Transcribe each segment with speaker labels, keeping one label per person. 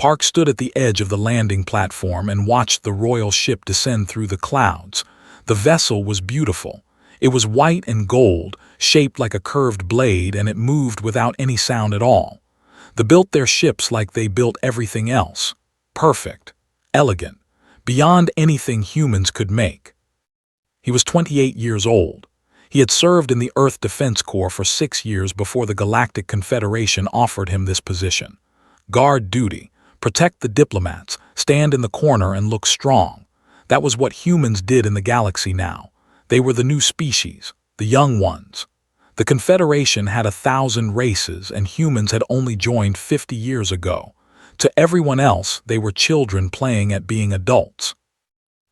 Speaker 1: Park stood at the edge of the landing platform and watched the royal ship descend through the clouds. The vessel was beautiful. It was white and gold, shaped like a curved blade, and it moved without any sound at all. They built their ships like they built everything else. Perfect. Elegant. Beyond anything humans could make. He was 28 years old. He had served in the Earth Defense Corps for 6 years before the Galactic Confederation offered him this position. Guard duty. Protect the diplomats. Stand in the corner and look strong. That was what humans did in the galaxy now. They were the new species, the young ones. The Confederation had 1,000 races, and humans had only joined 50 years ago. To everyone else, they were children playing at being adults.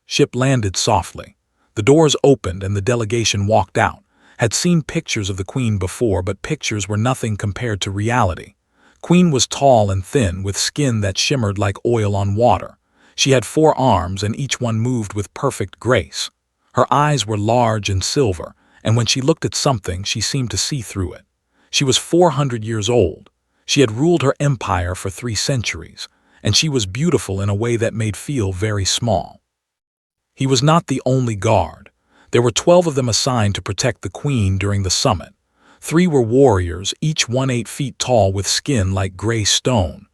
Speaker 1: Ship landed softly. The doors opened and the delegation walked out. Had seen pictures of the Queen before, but pictures were nothing compared to reality. Queen was tall and thin, with skin that shimmered like oil on water. She had 4 arms, and each one moved with perfect grace. Her eyes were large and silver, and when she looked at something, she seemed to see through it. She was 400 years old. She had ruled her empire for 3 centuries, and she was beautiful in a way that made feel very small. He was not the only guard. There were 12 of them assigned to protect the Queen during the summit. 3 were warriors, each 8 feet tall with skin like gray stone.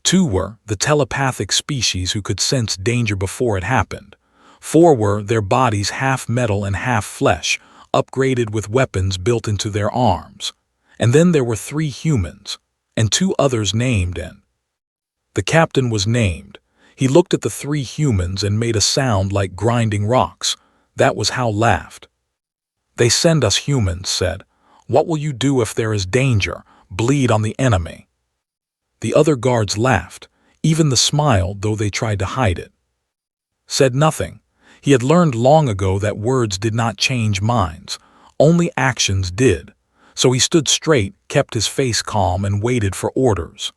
Speaker 1: 2 were the telepathic species who could sense danger before it happened. 4 were their bodies half metal and half flesh, upgraded with weapons built into their arms. And then there were 3 humans, and 2 others named in. The captain was named. He looked at the 3 humans and made a sound like grinding rocks. That was Hal laughed. "They send us humans," said. "What will you do if there is danger? Bleed on the enemy." The other guards laughed. Even the smile, though they tried to hide it. Said nothing. He had learned long ago that words did not change minds. Only actions did. So he stood straight, kept his face calm, and waited for orders.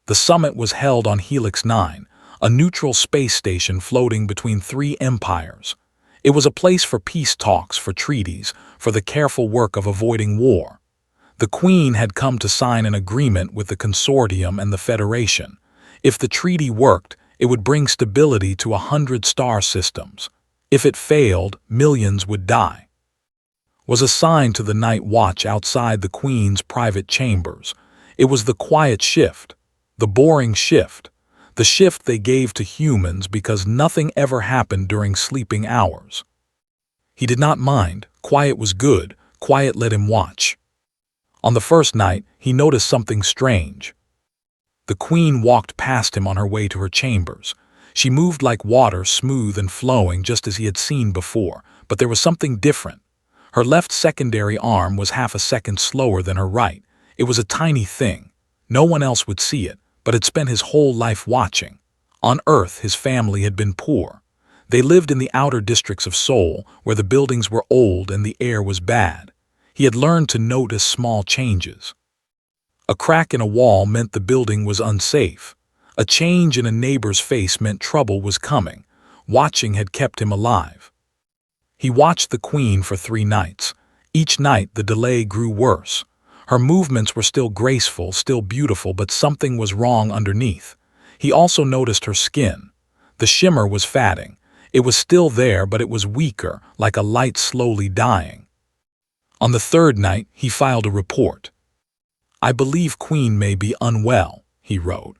Speaker 1: The summit was held on Helix 9, a neutral space station floating between 3 empires. It was a place for peace talks, for treaties, for the careful work of avoiding war. The Queen had come to sign an agreement with the Consortium and the Federation. If the treaty worked, it would bring stability to 100 star systems. If it failed, millions would die. Was assigned to the night watch outside the Queen's private chambers. It was the quiet shift, the boring shift, the shift they gave to humans because nothing ever happened during sleeping hours. He did not mind. Quiet was good. Quiet let him watch. On the first night, he noticed something strange. The Queen walked past him on her way to her chambers. She moved like water, smooth and flowing, just as he had seen before, but there was something different. Her left secondary arm was half a second slower than her right. It was a tiny thing. No one else would see it, but had spent his whole life watching. On Earth, his family had been poor. They lived in the outer districts of Seoul, where the buildings were old and the air was bad. He had learned to notice small changes. A crack in a wall meant the building was unsafe. A change in a neighbor's face meant trouble was coming. Watching had kept him alive. He watched the Queen for 3 nights. Each night the delay grew worse. Her movements were still graceful, still beautiful, but something was wrong underneath. He also noticed her skin. The shimmer was fading. It was still there, but it was weaker, like a light slowly dying. On the 3rd night, he filed a report. "I believe Queen may be unwell," he wrote.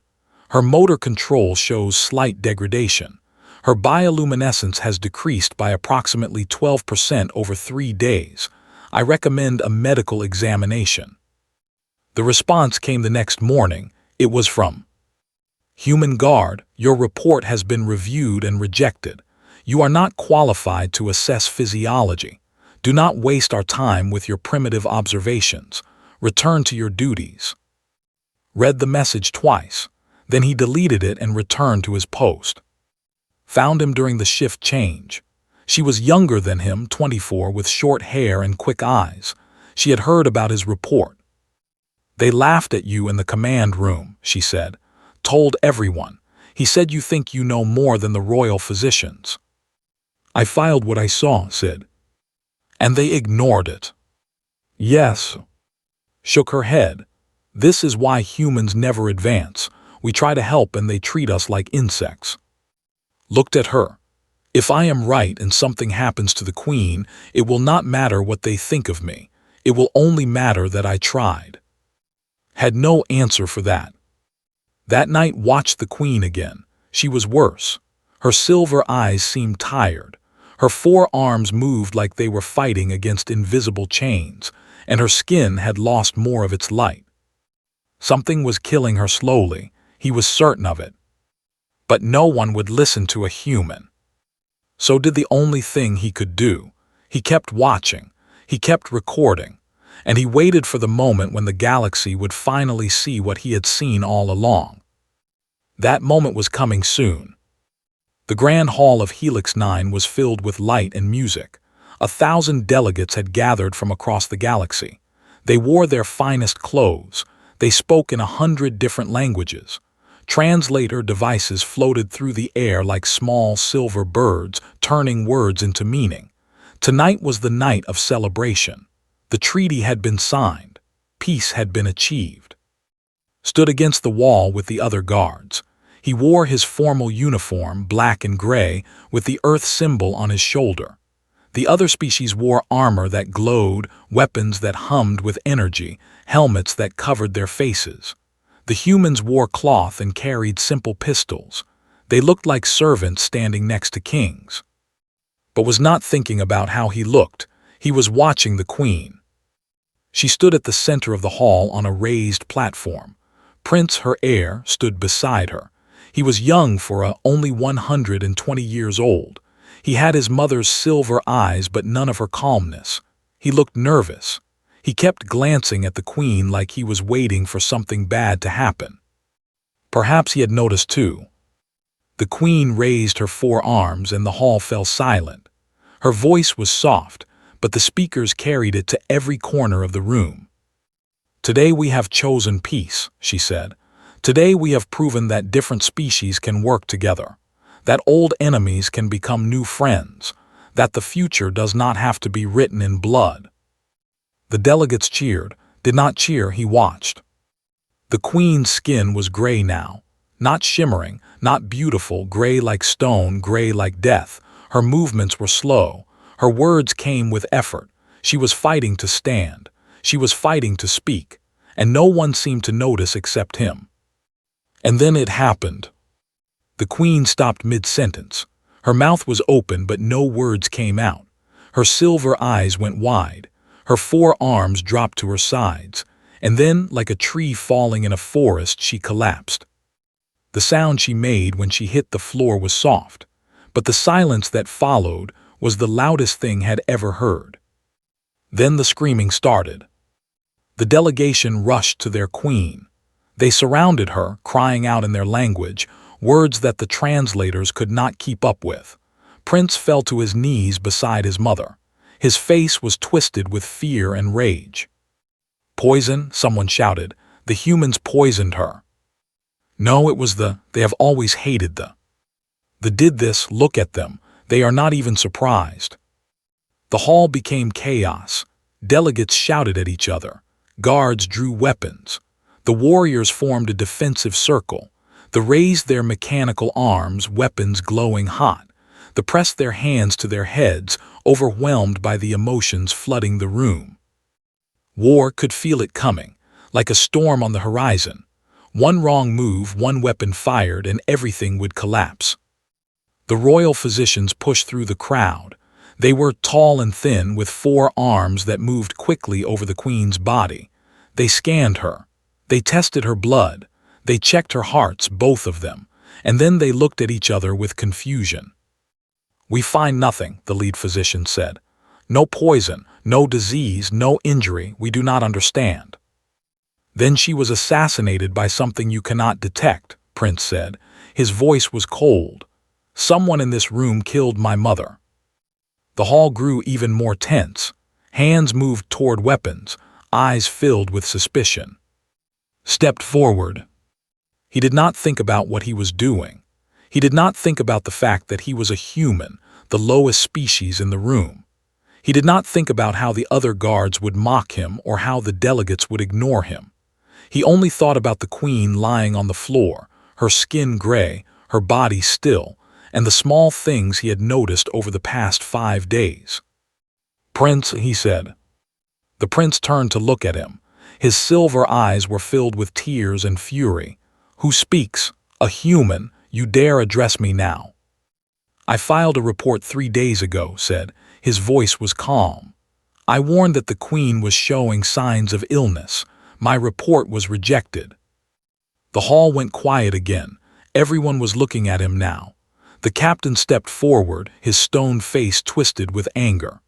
Speaker 1: "Her motor control shows slight degradation. Her bioluminescence has decreased by approximately 12% over 3 days. I recommend a medical examination." The response came the next morning. It was from Human Guard. "Your report has been reviewed and rejected. You are not qualified to assess physiology. Do not waste our time with your primitive observations. Return to your duties." Read the message twice. Then he deleted it and returned to his post. Found him during the shift change. She was younger than him, 24, with short hair and quick eyes. She had heard about his report. "They laughed at you in the command room," she said. "Told everyone. He said you think you know more than the royal physicians." "I filed what I saw," said. "And they ignored it." "Yes." Shook her head. "This is why humans never advance. We try to help and they treat us like insects. Looked at her. If I am right and something happens to the Queen, it will not matter what they think of me. It will only matter that I tried. Had no answer for that. That night watched the Queen again. She was worse. Her silver eyes seemed tired. Her forearms moved like they were fighting against invisible chains, and her skin had lost more of its light. Something was killing her slowly. He was certain of it. But no one would listen to a human. So did the only thing he could do. He kept watching. He kept recording. And he waited for the moment when the galaxy would finally see what he had seen all along. That moment was coming soon. The Grand Hall of Helix 9 was filled with light and music. 1,000 delegates had gathered from across the galaxy. They wore their finest clothes. They spoke in 100 different languages. Translator devices floated through the air like small silver birds, turning words into meaning. Tonight was the night of celebration. The treaty had been signed. Peace had been achieved. Stood against the wall with the other guards. He wore his formal uniform, black and gray, with the Earth symbol on his shoulder. The other species wore armor that glowed, weapons that hummed with energy, helmets that covered their faces. The humans wore cloth and carried simple pistols. They looked like servants standing next to kings. But was not thinking about how he looked. He was watching the Queen. She stood at the center of the hall on a raised platform. Prince, her heir, stood beside her. He was young for only 120 years old. He had his mother's silver eyes but none of her calmness. He looked nervous. He kept glancing at the Queen like he was waiting for something bad to happen. Perhaps he had noticed too. The Queen raised her forearms and the hall fell silent. Her voice was soft, but the speakers carried it to every corner of the room. "Today we have chosen peace," she said. "Today we have proven that different species can work together, that old enemies can become new friends, that the future does not have to be written in blood." The delegates cheered, did not cheer, he watched. The Queen's skin was gray now, not shimmering, not beautiful, gray like stone, gray like death. Her movements were slow. Her words came with effort. She was fighting to stand. She was fighting to speak, and no one seemed to notice except him. And then it happened. The Queen stopped mid-sentence. Her mouth was open, but no words came out. Her silver eyes went wide. Her forearms dropped to her sides, and then, like a tree falling in a forest, she collapsed. The sound she made when she hit the floor was soft, but the silence that followed was the loudest thing had ever heard. Then the screaming started. The delegation rushed to their Queen. They surrounded her, crying out in their language, words that the translators could not keep up with. Prince fell to his knees beside his mother. His face was twisted with fear and rage. "Poison," someone shouted. "The humans poisoned her." "No, it was they have always hated the did this, look at them. They are not even surprised." The hall became chaos. Delegates shouted at each other. Guards drew weapons. The warriors formed a defensive circle. They raised their mechanical arms, weapons glowing hot. They pressed their hands to their heads, overwhelmed by the emotions flooding the room. War could feel it coming, like a storm on the horizon. One wrong move, one weapon fired, and everything would collapse. The royal physicians pushed through the crowd. They were tall and thin, with 4 arms that moved quickly over the Queen's body. They scanned her. They tested her blood. They checked her hearts, both of them, and then they looked at each other with confusion. "We find nothing," the lead physician said. "No poison, no disease, no injury. We do not understand." "Then she was assassinated by something you cannot detect," Prince said. His voice was cold. "Someone in this room killed my mother." The hall grew even more tense. Hands moved toward weapons, eyes filled with suspicion. Stepped forward. He did not think about what he was doing. He did not think about the fact that he was a human, the lowest species in the room. He did not think about how the other guards would mock him or how the delegates would ignore him. He only thought about the Queen lying on the floor, her skin gray, her body still, and the small things he had noticed over the past 5 days. "Prince," he said. The prince turned to look at him. His silver eyes were filled with tears and fury. "Who speaks? A human. You dare address me now?" "I filed a report 3 days ago," said. His voice was calm. "I warned that the queen was showing signs of illness. My report was rejected." The hall went quiet again. Everyone was looking at him now. The captain stepped forward, his stone face twisted with anger.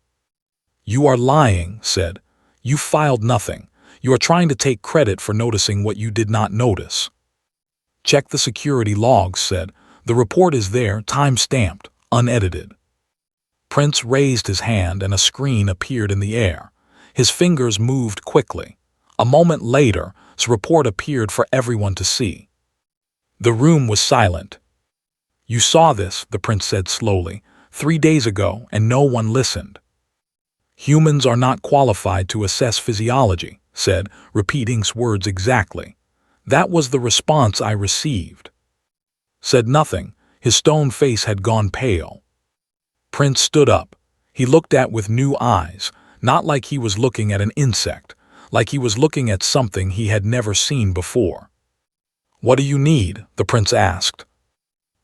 Speaker 1: "You are lying," said. "You filed nothing. You are trying to take credit for noticing what you did not notice." "Check the security logs," said. "The report is there, time-stamped, unedited." Prince raised his hand and a screen appeared in the air. His fingers moved quickly. A moment later, his report appeared for everyone to see. The room was silent. "You saw this," the prince said slowly, 3 days ago, and no one listened." "Humans are not qualified to assess physiology," said, repeating his words exactly. "That was the response I received." Said nothing. His stone face had gone pale. Prince stood up. He looked at with new eyes, not like he was looking at an insect, like he was looking at something he had never seen before. "What do you need?" the prince asked.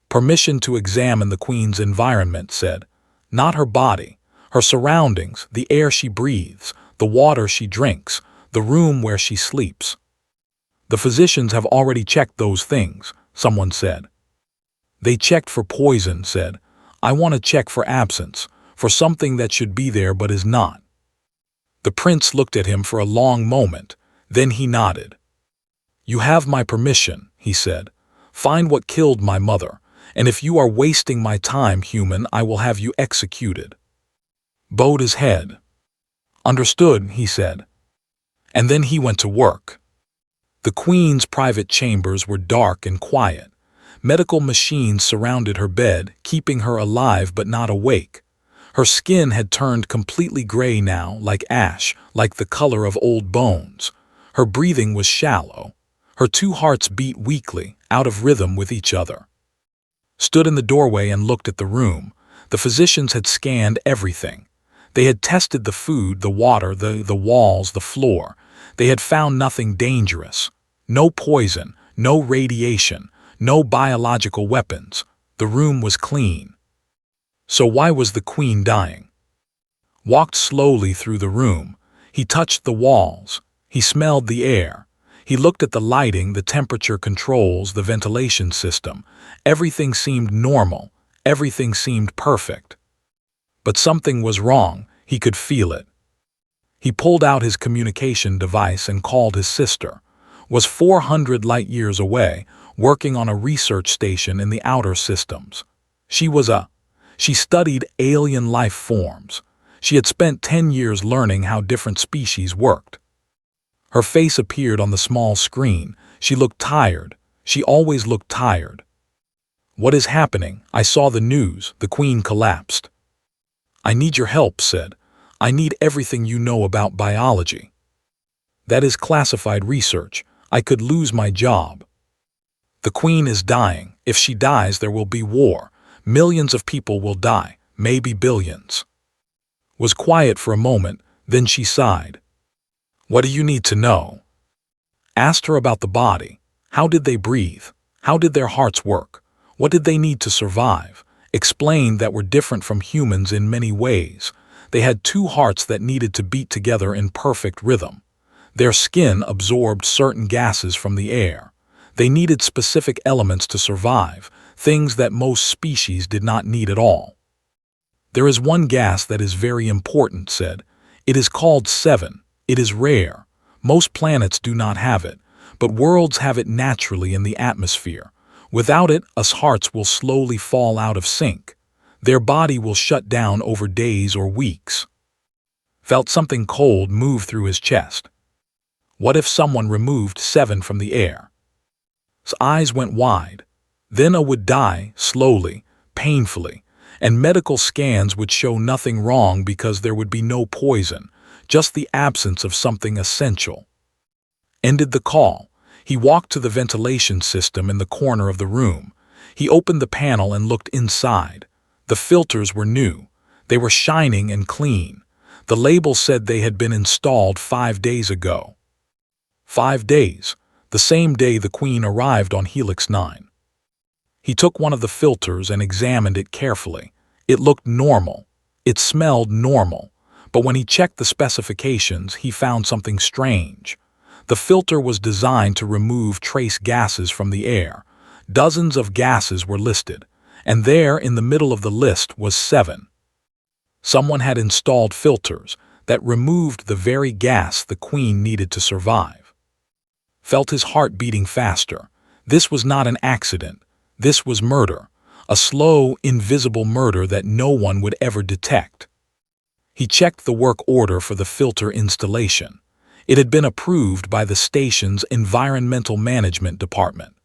Speaker 1: "Permission to examine the queen's environment," said. "Not her body, her surroundings, the air she breathes, the water she drinks, the room where she sleeps." "The physicians have already checked those things," someone said. "They checked for poison," said. "I want to check for absence, for something that should be there but is not." The prince looked at him for a long moment, then he nodded. "You have my permission," he said. "Find what killed my mother, and if you are wasting my time, human, I will have you executed." Bowed his head. "Understood," he said. And then he went to work. The queen's private chambers were dark and quiet. Medical machines surrounded her bed, keeping her alive but not awake. Her skin had turned completely gray now, like ash, like the color of old bones. Her breathing was shallow. Her 2 hearts beat weakly, out of rhythm with each other. Stood in the doorway and looked at the room. The physicians had scanned everything. They had tested the food, the water, the walls, the floor. They had found nothing dangerous. No poison, no radiation, no biological weapons. The room was clean. So why was the queen dying? Walked slowly through the room. He touched the walls. He smelled the air. He looked at the lighting, the temperature controls, the ventilation system. Everything seemed normal. Everything seemed perfect. But something was wrong. He could feel it. He pulled out his communication device and called his sister. Was 400 light years away, working on a research station in the outer systems. She studied alien life forms. She had spent 10 years learning how different species worked. Her face appeared on the small screen. She looked tired. She always looked tired. "What is happening? I saw the news. The queen collapsed." "I need your help," said. "I need everything you know about biology." "That is classified research. I could lose my job." "The queen is dying. If she dies, there will be war. Millions of people will die, maybe billions." Was quiet for a moment, then she sighed. "What do you need to know?" Asked her about the body. How did they breathe? How did their hearts work? What did they need to survive? Explained that were different from humans in many ways. They had 2 hearts that needed to beat together in perfect rhythm. Their skin absorbed certain gases from the air. They needed specific elements to survive, things that most species did not need at all. "There is one gas that is very important," said. "It is called 7. It is rare. Most planets do not have it, but worlds have it naturally in the atmosphere. Without it, us hearts will slowly fall out of sync. Their body will shut down over days or weeks." Felt something cold move through his chest. What if someone removed 7 from the air? His eyes went wide. Then I would die, slowly, painfully, and medical scans would show nothing wrong because there would be no poison, just the absence of something essential. Ended the call. He walked to the ventilation system in the corner of the room. He opened the panel and looked inside. The filters were new. They were shining and clean. The label said they had been installed 5 days ago. 5 days, the same day the Queen arrived on Helix 9. He took one of the filters and examined it carefully. It looked normal. It smelled normal. But when he checked the specifications, he found something strange. The filter was designed to remove trace gases from the air. Dozens of gases were listed, and there in the middle of the list was 7. Someone had installed filters that removed the very gas the Queen needed to survive. Felt his heart beating faster. This was not an accident. This was murder. A slow, invisible murder that no one would ever detect. He checked the work order for the filter installation. It had been approved by the station's Environmental Management Department.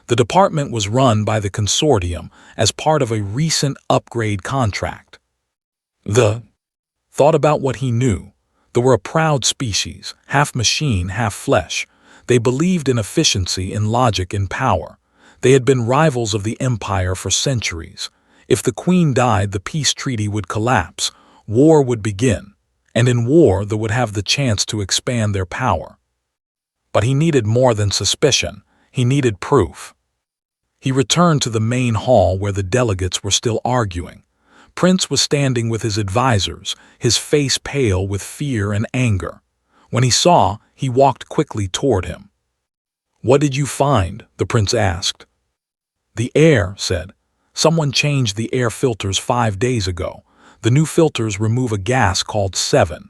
Speaker 1: The department was run by the consortium as part of a recent upgrade contract. Thought about what he knew. They were a proud species, half machine, half flesh. They believed in efficiency, in logic, in power. They had been rivals of the Empire for centuries. If the Queen died, the peace treaty would collapse. War would begin. And in war, they would have the chance to expand their power. But he needed more than suspicion. He needed proof. He returned to the main hall where the delegates were still arguing. Prince was standing with his advisors, his face pale with fear and anger. When he saw, he walked quickly toward him. "What did you find?" the prince asked. "The air," said. "Someone changed the air filters 5 days ago. The new filters remove a gas called 7.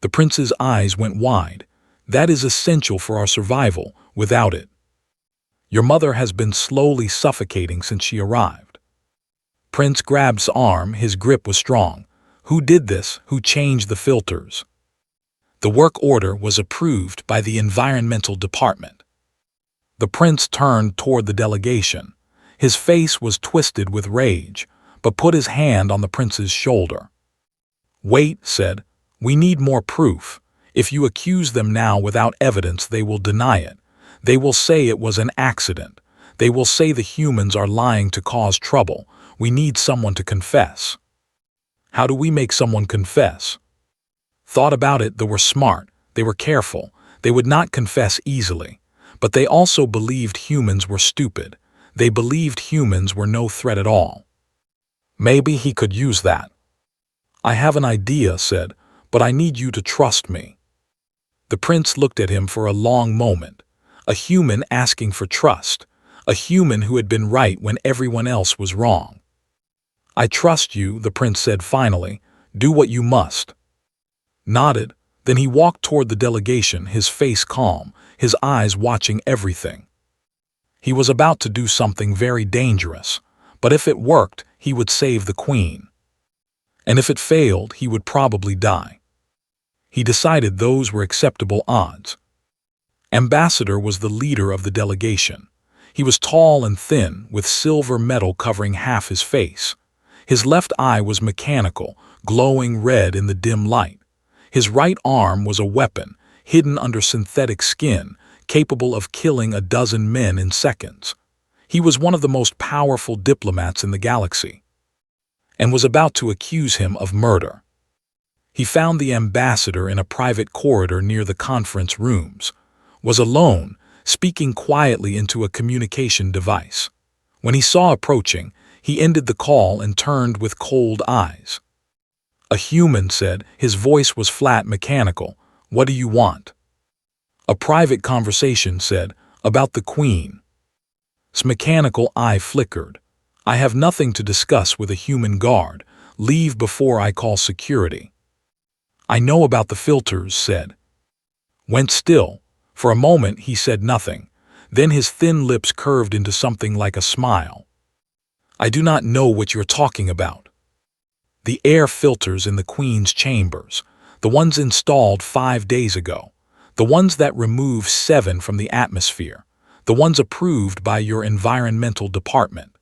Speaker 1: The prince's eyes went wide. "That is essential for our survival. Without it, your mother has been slowly suffocating since she arrived." Prince grabbed his arm. His grip was strong. "Who did this? Who changed the filters?" The work order was approved by the Environmental Department. The prince turned toward the delegation. His face was twisted with rage, but put his hand on the prince's shoulder. "Wait," said. "We need more proof. If you accuse them now without evidence, they will deny it. They will say it was an accident. They will say the humans are lying to cause trouble. We need someone to confess." "How do we make someone confess?" Thought about it. They were smart. They were careful. They would not confess easily. But they also believed humans were stupid. They believed humans were no threat at all. Maybe he could use that. "I have an idea," said, "but I need you to trust me." The prince looked at him for a long moment. A human asking for trust. A human who had been right when everyone else was wrong. "I trust you," the prince said finally. "Do what you must." Nodded. Then he walked toward the delegation, his face calm, his eyes watching everything. He was about to do something very dangerous, but if it worked, he would save the Queen. And if it failed, he would probably die. He decided those were acceptable odds. Ambassador was the leader of the delegation. He was tall and thin, with silver metal covering half his face. His left eye was mechanical, glowing red in the dim light. His right arm was a weapon, hidden under synthetic skin, capable of killing a dozen men in seconds. He was one of the most powerful diplomats in the galaxy, and was about to accuse him of murder. He found the ambassador in a private corridor near the conference rooms, was alone, speaking quietly into a communication device. When he saw approaching, he ended the call and turned with cold eyes. "A human," said. His voice was flat, mechanical. "What do you want?" "A private conversation," said, "about the Queen." His mechanical eye flickered. "I have nothing to discuss with a human guard. Leave before I call security." "I know about the filters," said. Went still. For a moment he said nothing. Then his thin lips curved into something like a smile. "I do not know what you're talking about." "The air filters in the Queen's chambers. The ones installed 5 days ago. The ones that remove 7 from the atmosphere. The ones approved by your environmental department."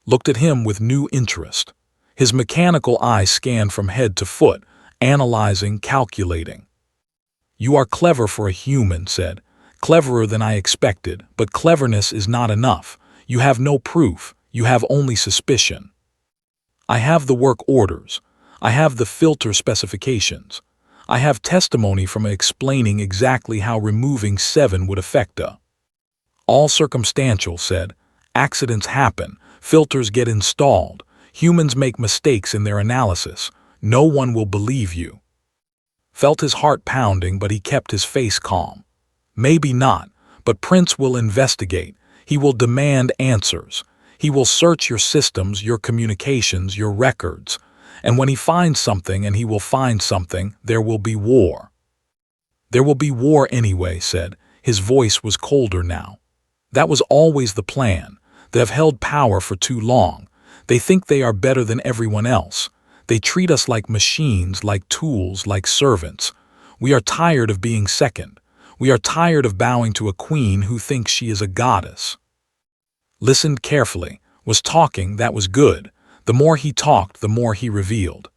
Speaker 1: Looked at him with new interest. His mechanical eye scanned from head to foot, analyzing, calculating. "You are clever for a human," said. Cleverer than I expected, but cleverness is not enough. You have no proof, you have only suspicion. I have the work orders. I have the filter specifications. I have testimony from explaining exactly how removing 7 would affect a. All circumstantial, said. Accidents happen, filters get installed, humans make mistakes in their analysis. No one will believe you. Felt his heart pounding, but he kept his face calm. Maybe not, but Prince will investigate. He will demand answers. He will search your systems, your communications, your records. And when he finds something, and he will find something, there will be war. There will be war anyway, said. His voice was colder now. That was always the plan. They have held power for too long. They think they are better than everyone else. They treat us like machines, like tools, like servants. We are tired of being second. We are tired of bowing to a queen who thinks she is a goddess. Listened carefully, was talking, that was good. The more he talked, the more he revealed.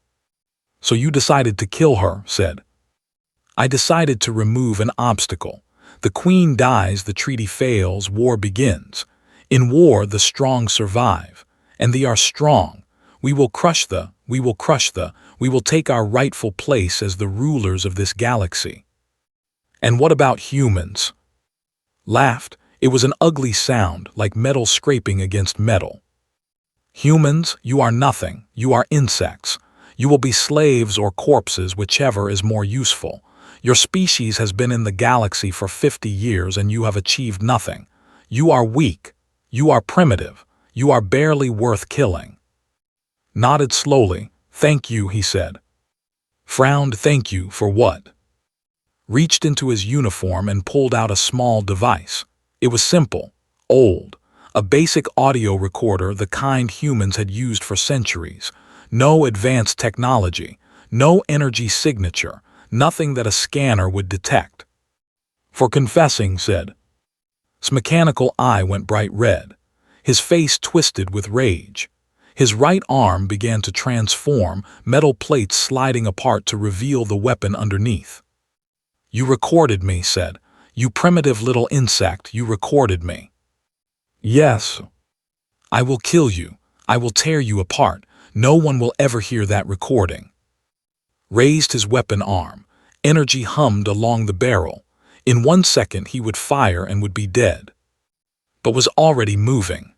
Speaker 1: So you decided to kill her, said. I decided to remove an obstacle. The queen dies, the treaty fails, war begins. In war, the strong survive. And they are strong. We will take our rightful place as the rulers of this galaxy. And what about humans? Laughed. It was an ugly sound, like metal scraping against metal. Humans, you are nothing. You are insects. You will be slaves or corpses, whichever is more useful. Your species has been in the galaxy for 50 years and you have achieved nothing. You are weak. You are primitive. You are barely worth killing. Nodded slowly. Thank you, he said. Frowned. Thank you for what? Reached into his uniform and pulled out a small device. It was simple, old, a basic audio recorder, the kind humans had used for centuries. No advanced technology, no energy signature, nothing that a scanner would detect. For confessing, said. His mechanical eye went bright red. His face twisted with rage. His right arm began to transform, metal plates sliding apart to reveal the weapon underneath. You recorded me, said. You primitive little insect, you recorded me. Yes. I will kill you. I will tear you apart. No one will ever hear that recording. Raised his weapon arm. Energy hummed along the barrel. In 1 second he would fire and would be dead. But was already moving.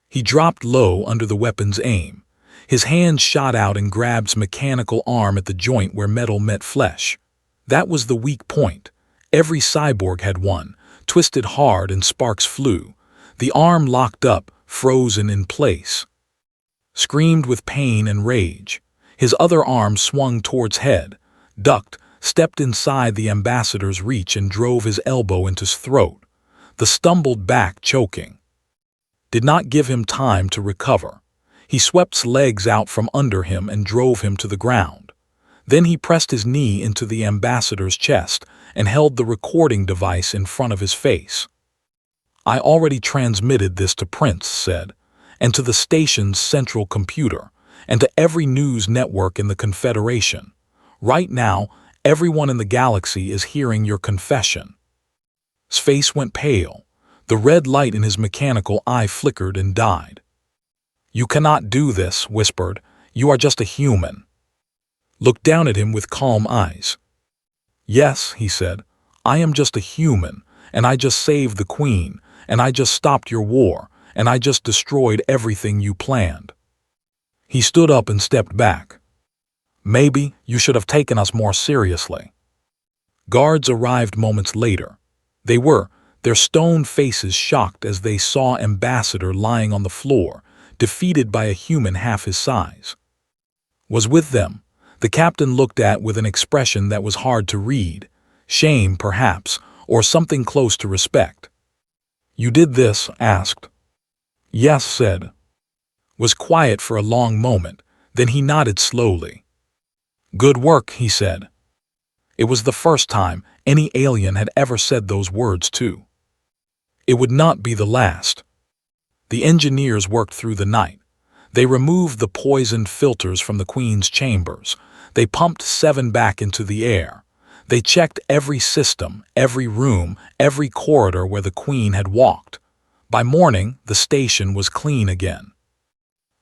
Speaker 1: He dropped low under the weapon's aim. His hand shot out and grabbed his mechanical arm at the joint where metal met flesh. That was the weak point. Every cyborg had one, twisted hard and sparks flew. The arm locked up, frozen in place. Screamed with pain and rage. His other arm swung towards head, ducked, stepped inside the ambassador's reach and drove his elbow into his throat. The stumbled back, choking. Did not give him time to recover. He swept his legs out from under him and drove him to the ground. Then he pressed his knee into the ambassador's chest and held the recording device in front of his face. I already transmitted this to Prince, said, and to the station's central computer, and to every news network in the Confederation. Right now, everyone in the galaxy is hearing your confession. His face went pale. The red light in his mechanical eye flickered and died. You cannot do this, whispered. You are just a human. Looked down at him with calm eyes. Yes, he said, I am just a human, and I just saved the Queen, and I just stopped your war, and I just destroyed everything you planned. He stood up and stepped back. Maybe you should have taken us more seriously. Guards arrived moments later. They were, their stone faces shocked as they saw Ambassador lying on the floor, defeated by a human half his size. Was with them. The captain looked at with an expression that was hard to read. Shame, perhaps, or something close to respect. You did this? Asked. Yes, said. Was quiet for a long moment, then he nodded slowly. Good work, he said. It was the first time any alien had ever said those words too. It would not be the last. The engineers worked through the night. They removed the poisoned filters from the Queen's chambers. They pumped 7 back into the air. They checked every system, every room, every corridor where the Queen had walked. By morning, the station was clean again.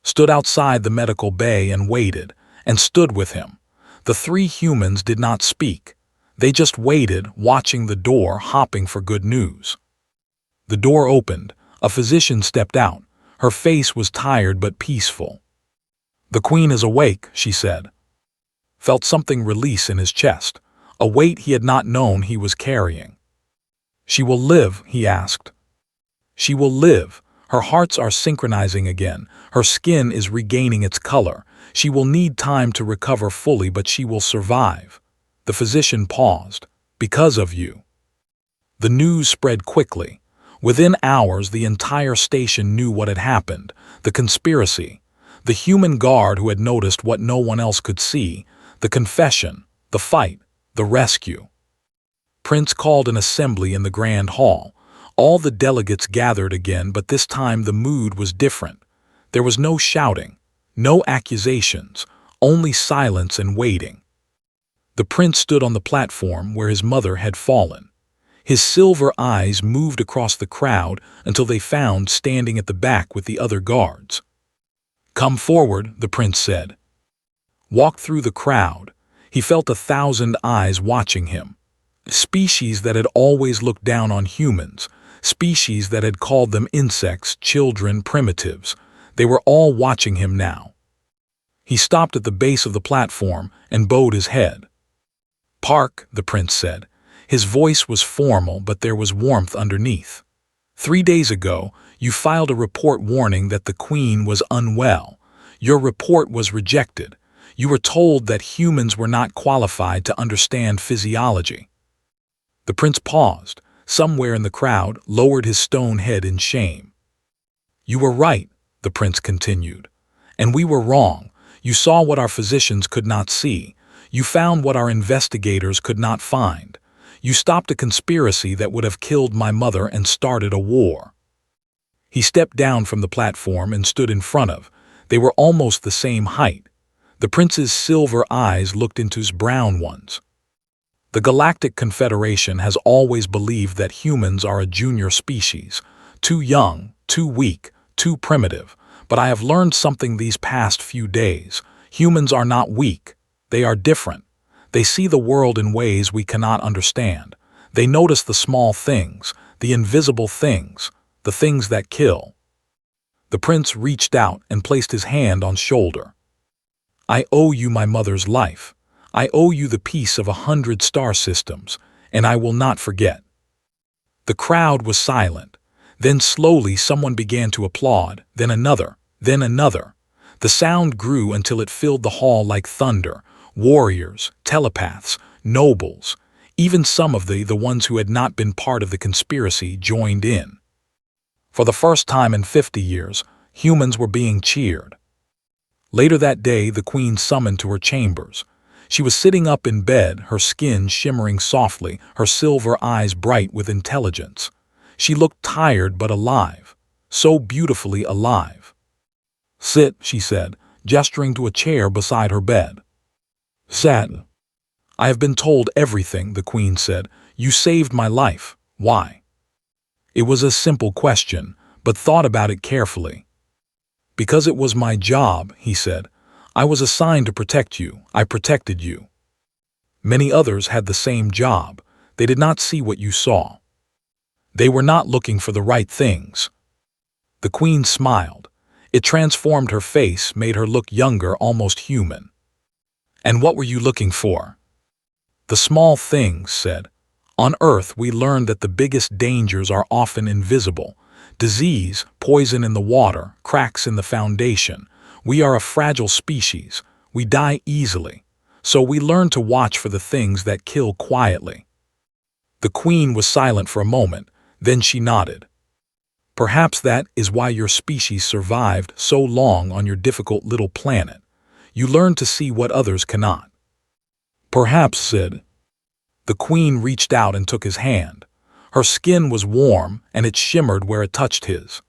Speaker 1: Stood outside the medical bay and waited, and stood with him. The three humans did not speak. They just waited, watching the door, hopping for good news. The door opened. A physician stepped out. Her face was tired but peaceful. "The Queen is awake," she said. Felt something release in his chest, a weight he had not known he was carrying. "She will live?" he asked. "She will live. Her hearts are synchronizing again. Her skin is regaining its color. She will need time to recover fully, but she will survive." The physician paused. "Because of you." The news spread quickly. Within hours, the entire station knew what had happened. The conspiracy. The human guard who had noticed what no one else could see. The confession. The fight. The rescue. Prince called an assembly in the grand hall. All the delegates gathered again, but this time the mood was different. There was no shouting, no accusations, only silence and waiting. The prince stood on the platform where his mother had fallen. His silver eyes moved across the crowd until they found standing at the back with the other guards. "Come forward," the prince said. Walked through the crowd. He felt 1,000 eyes watching him. Species that had always looked down on humans, species that had called them insects, children, primitives. They were all watching him now. He stopped at the base of the platform and bowed his head. "Park," the prince said. His voice was formal, but there was warmth underneath. "3 days ago, you filed a report warning that the Queen was unwell. Your report was rejected. You were told that humans were not qualified to understand physiology." The prince paused. Somewhere in the crowd, lowered his stone head in shame. "You were right," the prince continued. "And we were wrong. You saw what our physicians could not see. You found what our investigators could not find. You stopped a conspiracy that would have killed my mother and started a war." He stepped down from the platform and stood in front of. They were almost the same height. The prince's silver eyes looked into his brown ones. "The Galactic Confederation has always believed that humans are a junior species, too young, too weak, too primitive. But I have learned something these past few days. Humans are not weak. They are different. They see the world in ways we cannot understand. They notice the small things, the invisible things, the things that kill." The prince reached out and placed his hand on shoulder. "I owe you my mother's life. I owe you the peace of 100 star systems, and I will not forget." The crowd was silent. Then slowly someone began to applaud, then another, then another. The sound grew until it filled the hall like thunder. Warriors, telepaths, nobles, even some of the ones who had not been part of the conspiracy joined in. For the first time in 50 years, humans were being cheered. Later that day, the Queen summoned to her chambers. She was sitting up in bed, her skin shimmering softly, her silver eyes bright with intelligence. She looked tired but alive, so beautifully alive. "Sit," she said, gesturing to a chair beside her bed. "Sat." "I have been told everything," the Queen said. "You saved my life. Why?" It was a simple question, but thought about it carefully. "Because it was my job," he said. "I was assigned to protect you. I protected you. Many others had the same job. They did not see what you saw. They were not looking for the right things." The Queen smiled. It transformed her face, made her look younger, almost human. "And what were you looking for?" "The small things," said. "On Earth, we learned that the biggest dangers are often invisible. Disease, poison in the water, cracks in the foundation. We are a fragile species. We die easily. So we learn to watch for the things that kill quietly." The Queen was silent for a moment, then she nodded. "Perhaps that is why your species survived so long on your difficult little planet. You learned to see what others cannot." "Perhaps," said. The Queen reached out and took his hand. Her skin was warm, and it shimmered where it touched his.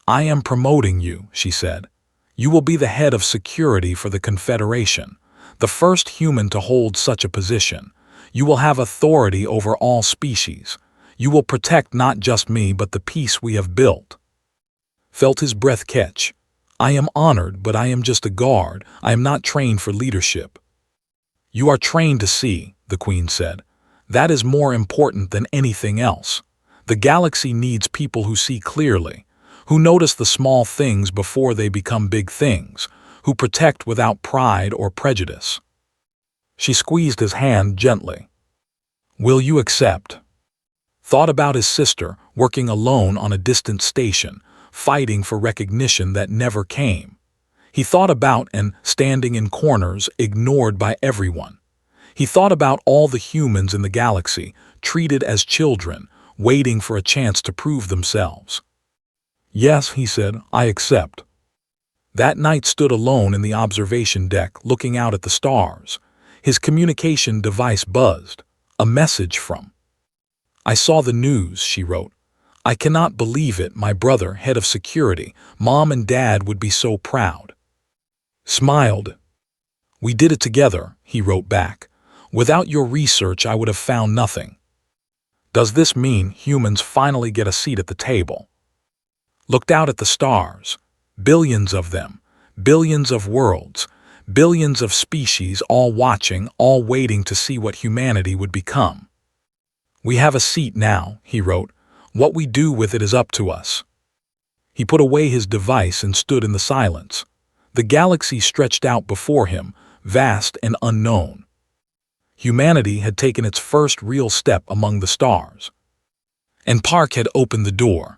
Speaker 1: "I am promoting you," she said. "You will be the head of security for the Confederation, the first human to hold such a position. You will have authority over all species. You will protect not just me but the peace we have built." Felt his breath catch. "I am honored, but I am just a guard. I am not trained for leadership." "You are trained to see," the Queen said. "That is more important than anything else. The galaxy needs people who see clearly, who notice the small things before they become big things, who protect without pride or prejudice." She squeezed his hand gently. "Will you accept?" Thought about his sister, working alone on a distant station, fighting for recognition that never came. He thought about and standing in corners, ignored by everyone. He thought about all the humans in the galaxy, treated as children, waiting for a chance to prove themselves. "Yes," he said, "I accept." That night stood alone in the observation deck, looking out at the stars. His communication device buzzed. A message from. "I saw the news," she wrote. "I cannot believe it. My brother, head of security. Mom and Dad would be so proud." Smiled. "We did it together," he wrote back. "Without your research, I would have found nothing." Does this mean humans finally get a seat at the table? Looked out at the stars. Billions of them. Billions of worlds. Billions of species, all watching, all waiting to see what humanity would become. "We have a seat now," he wrote. "What we do with it is up to us." He put away his device and stood in the silence. The galaxy stretched out before him, vast and unknown. Humanity had taken its first real step among the stars. And Park had opened the door.